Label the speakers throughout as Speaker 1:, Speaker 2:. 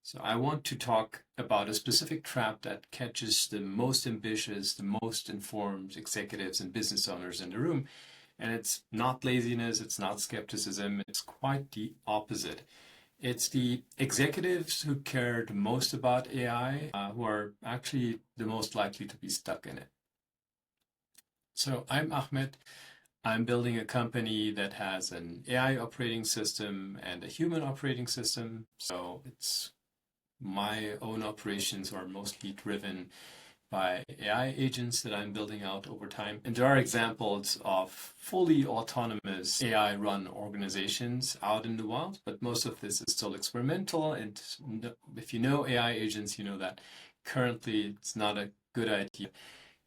Speaker 1: So I want to talk about a specific trap that catches the most ambitious, the most informed executives and business owners in the room. And it's not laziness, it's not skepticism, it's quite the opposite. It's the executives who care the most about AI who are actually the most likely to be stuck in it. So I'm Ahmed. I'm building a company that has an AI operating system and a human operating system. So it's my own operations are mostly driven by AI agents that I'm building out over time. And there are examples of fully autonomous AI run organizations out in the wild, but most of this is still experimental. And if you know AI agents, you know that currently it's not a good idea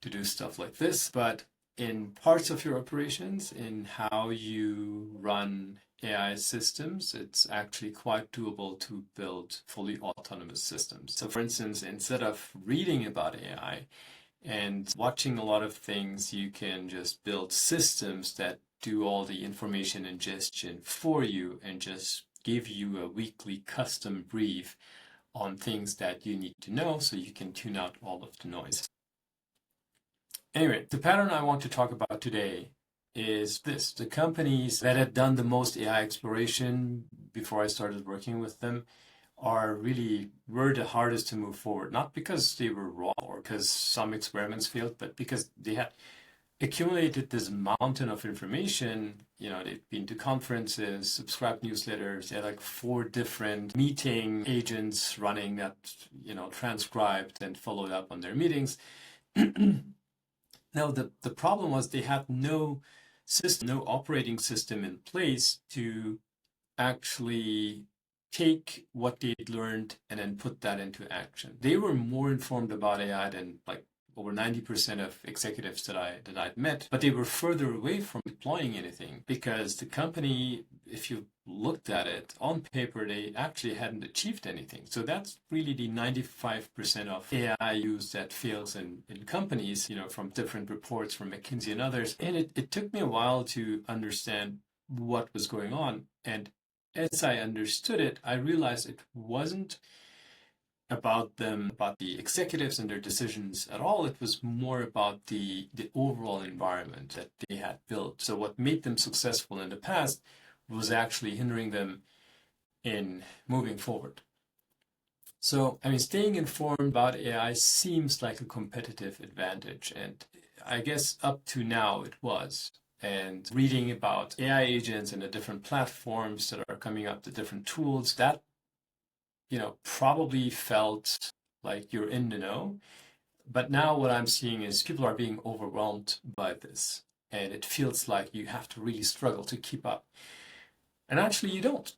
Speaker 1: to do stuff like this, but in parts of your operations, in how you run AI systems, it's actually quite doable to build fully autonomous systems. So for instance, instead of reading about AI and watching a lot of things, you can just build systems that do all the information ingestion for you and just give you a weekly custom brief on things that you need to know so you can tune out all of the noise. Anyway, the pattern I want to talk about today is this. The companies that had done the most AI exploration before I started working with them were the hardest to move forward. Not because they were wrong or because some experiments failed, but because they had accumulated this mountain of information. They've been to conferences, subscribed newsletters. They had like 4 different meeting agents running that, transcribed and followed up on their meetings. Now, the problem was they had no system, no operating system in place to actually take what they'd learned and then put that into action. They were more informed about AI than like over 90% of executives that I'd met, but they were further away from deploying anything because the company, if you looked at it on paper, they actually hadn't achieved anything. So that's really the 95% of AI use that fails in companies, from different reports from McKinsey and others. And it took me a while to understand what was going on. And as I understood it, I realized it wasn't about the executives and their decisions at all. It was more about the overall environment that they had built. So what made them successful in the past was actually hindering them in moving forward. So, staying informed about AI seems like a competitive advantage, and I guess up to now it was. And reading about AI agents and the different platforms that are coming up, the different tools, that probably felt like you're in the know. But now what I'm seeing is people are being overwhelmed by this. And it feels like you have to really struggle to keep up. And actually, you don't.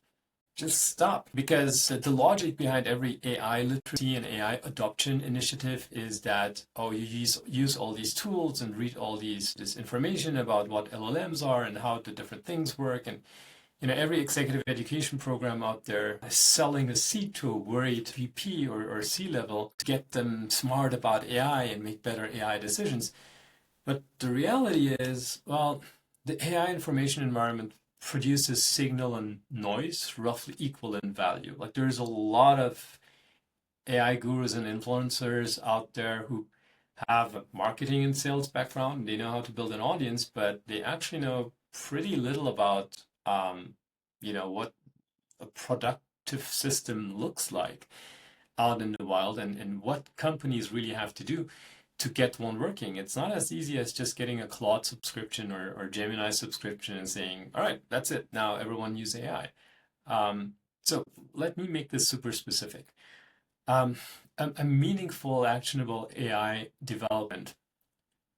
Speaker 1: Just stop. Because the logic behind every AI literacy and AI adoption initiative is that, you use all these tools and read all this information about what LLMs are and how the different things work. And every executive education program out there is selling a seat to a worried VP or C-level to get them smart about AI and make better AI decisions. But the reality is, the AI information environment produces signal and noise roughly equal in value. Like there's a lot of AI gurus and influencers out there who have a marketing and sales background. They know how to build an audience, but they actually know pretty little about what a productive system looks like out in the wild and what companies really have to do to get one working. It's not as easy as just getting a Claude subscription or Gemini subscription and saying, all right, that's it. Now everyone use AI. So let me make this super specific. A meaningful, actionable AI development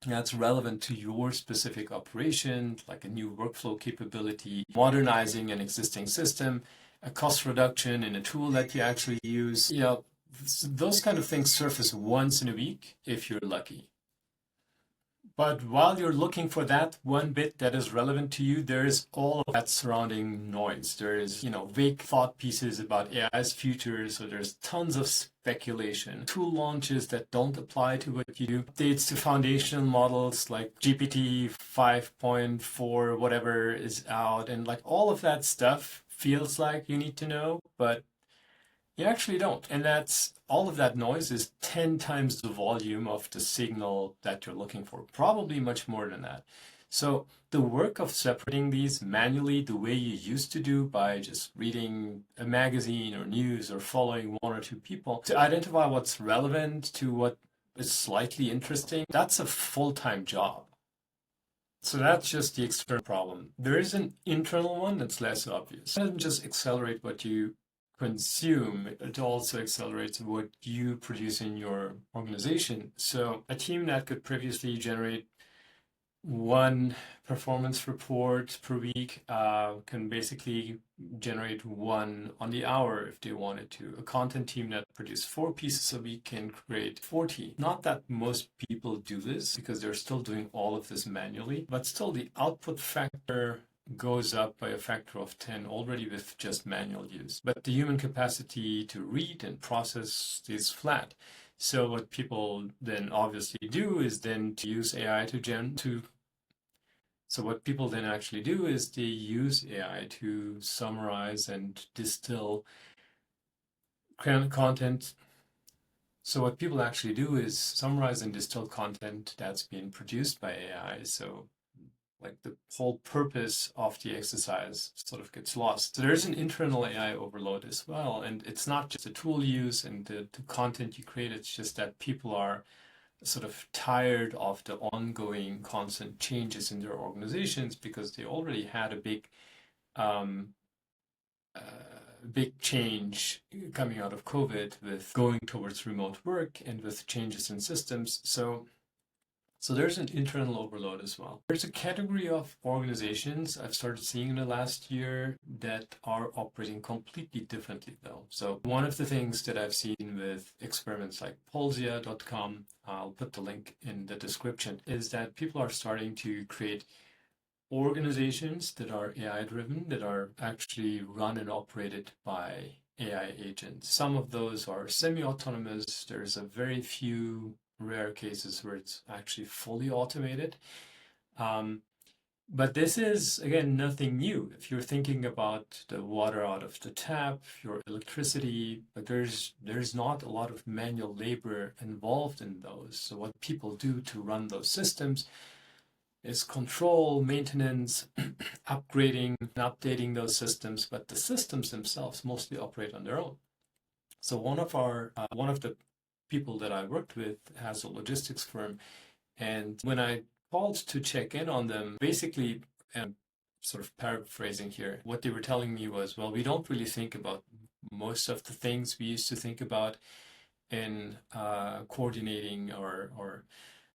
Speaker 1: that's relevant to your specific operation, like a new workflow capability, modernizing an existing system, a cost reduction in a tool that you actually use. Those kind of things surface once in a week if you're lucky. But while you're looking for that one bit that is relevant to you, there is all of that surrounding noise. There is, vague thought pieces about AI's future. So there's tons of speculation, tool launches that don't apply to what you do, updates to foundational models like GPT 5.4, whatever is out. And like all of that stuff feels like you need to know, but You actually don't. And that's all of that noise is 10 times the volume of the signal that you're looking for, probably much more than that. So the work of separating these manually, the way you used to do by just reading a magazine or news or following one or two people to identify what's relevant to what is slightly interesting, that's a full-time job. So that's just the external problem. There is an internal one that's less obvious. It doesn't just accelerate what you consume, it also accelerates what you produce in your organization. So a team that could previously generate one performance report per week can basically generate one on the hour if they wanted to. A content team that produces 4 pieces a week can create 40. Not that most people do this because they're still doing all of this manually, but still the output factor goes up by a factor of 10 already with just manual use. But the human capacity to read and process stays flat. So what people then obviously do is then to use AI so what people then actually do is they use AI to summarize and distill content. So what people actually do is summarize and distill content that's been produced by AI. So like the whole purpose of the exercise sort of gets lost. So there's an internal AI overload as well. And it's not just the tool you use and the content you create, it's just that people are sort of tired of the ongoing constant changes in their organizations because they already had a um, uh, big change coming out of COVID with going towards remote work and with changes in systems. So there's an internal overload as well. There's a category of organizations I've started seeing in the last year that are operating completely differently though. So one of the things that I've seen with experiments like Polsia.com, I'll put the link in the description, is that people are starting to create organizations that are AI driven, that are actually run and operated by AI agents. Some of those are semi-autonomous. There's a very few rare cases where it's actually fully automated. But this is, again, nothing new. If you're thinking about the water out of the tap, your electricity, but there's not a lot of manual labor involved in those. So what people do to run those systems is control, maintenance, upgrading, and updating those systems, but the systems themselves mostly operate on their own. So one of the people that I worked with has a logistics firm. And when I called to check in on them, basically, sort of paraphrasing here, what they were telling me was, well, we don't really think about most of the things we used to think about in coordinating or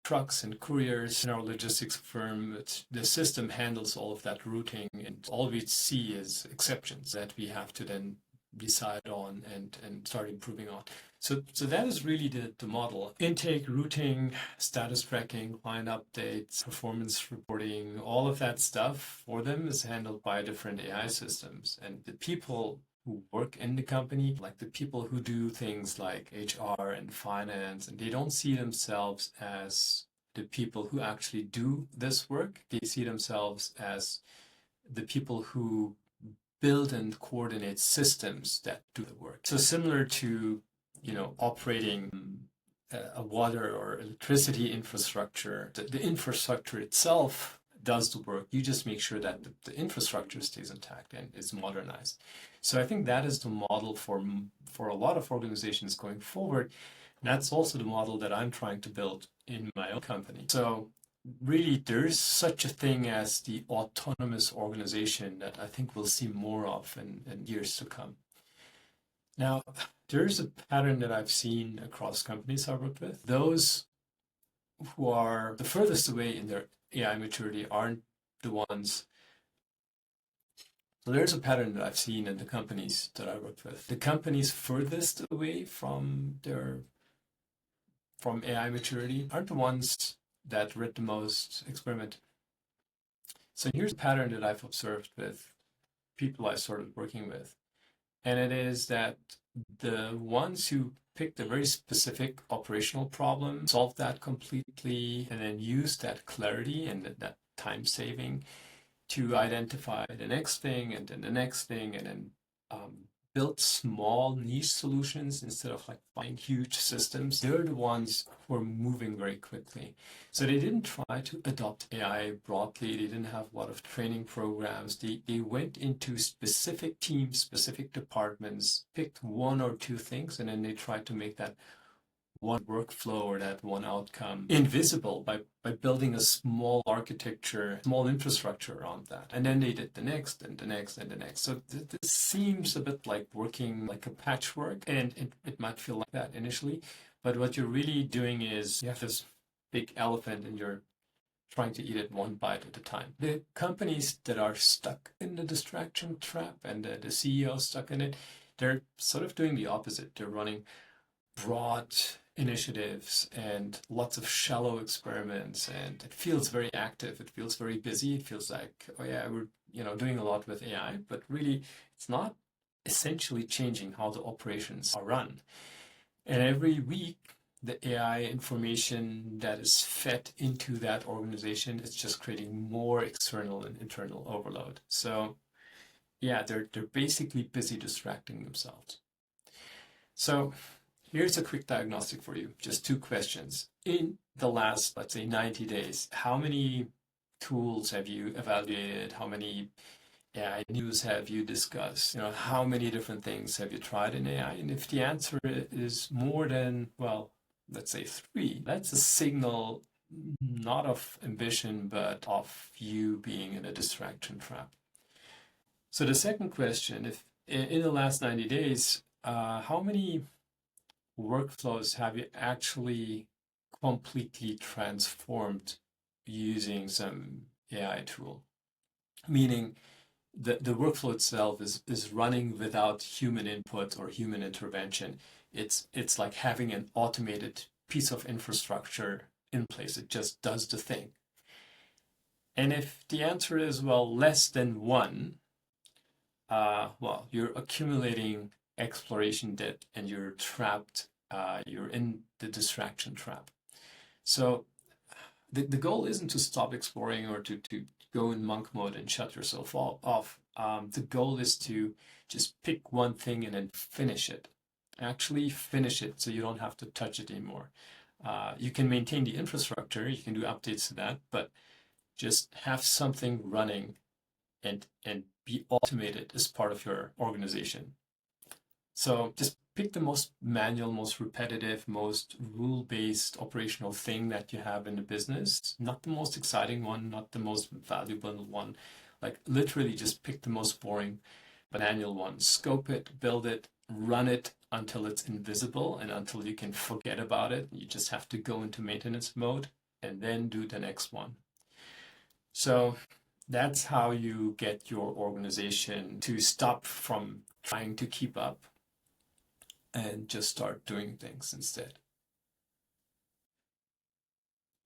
Speaker 1: trucks and couriers in our logistics firm. The system handles all of that routing, and all we see is exceptions that we have to then decide on and start improving on. So that is really the model. Intake, routing, status tracking, client updates, performance reporting, all of that stuff for them is handled by different AI systems. And the people who work in the company, like the people who do things like HR and finance, and they don't see themselves as the people who actually do this work. They see themselves as the people who build and coordinate systems that do the work. So similar to, operating a water or electricity infrastructure, the infrastructure itself does the work. You just make sure that the infrastructure stays intact and is modernized. So I think that is the model for a lot of organizations going forward. And that's also the model that I'm trying to build in my own company. So really, there's such a thing as the autonomous organization that I think we'll see more of in years to come. Now, there's a pattern that I've seen across companies I've worked with. Those who are the furthest away in their AI maturity aren't the ones. So there's a pattern that I've seen in the companies that I worked with. The companies furthest away from AI maturity aren't the ones that read the most experiment. So here's a pattern that I've observed with people I started working with. And it is that the ones who picked a very specific operational problem, solved that completely, and then used that clarity and that time saving to identify the next thing and then the next thing and then built small niche solutions instead of like buying huge systems, they're the ones who are moving very quickly. So they didn't try to adopt AI broadly. They didn't have a lot of training programs. They went into specific teams, specific departments, picked one or two things, and then they tried to make that one workflow or that one outcome invisible by building a small architecture, small infrastructure around that. And then they did the next and the next and the next. So this seems a bit like working like a patchwork, and it might feel like that initially. But what you're really doing is you have this big elephant and you're trying to eat it one bite at a time. The companies that are stuck in the distraction trap and the CEO stuck in it, they're sort of doing the opposite. They're running broad initiatives and lots of shallow experiments, and it feels very active, it feels very busy, it feels like, oh yeah, we're doing a lot with AI, but really it's not essentially changing how the operations are run. And every week the AI information that is fed into that organization is just creating more external and internal overload. So yeah, they're basically busy distracting themselves. So here's a quick diagnostic for you. Just two questions. In the last, let's say, 90 days, how many tools have you evaluated? How many AI news have you discussed? How many different things have you tried in AI? And if the answer is more than, well, let's say 3, that's a signal not of ambition, but of you being in a distraction trap. So the second question, if in the last 90 days, how many workflows have you actually completely transformed using some AI tool? Meaning the workflow itself is running without human input or human intervention. It's like having an automated piece of infrastructure in place. It just does the thing. And if the answer is, well, less than 1, well, you're accumulating exploration debt and you're trapped, you're in the distraction trap. So the goal isn't to stop exploring or to go in monk mode and shut yourself off. The goal is to just pick one thing and then finish it. Actually finish it so you don't have to touch it anymore. You can maintain the infrastructure, you can do updates to that, but just have something running and be automated as part of your organization. So just pick the most manual, most repetitive, most rule-based operational thing that you have in the business. Not the most exciting one, not the most valuable one. Like literally just pick the most boring but manual one. Scope it, build it, run it until it's invisible and until you can forget about it. You just have to go into maintenance mode and then do the next one. So that's how you get your organization to stop from trying to keep up and just start doing things instead.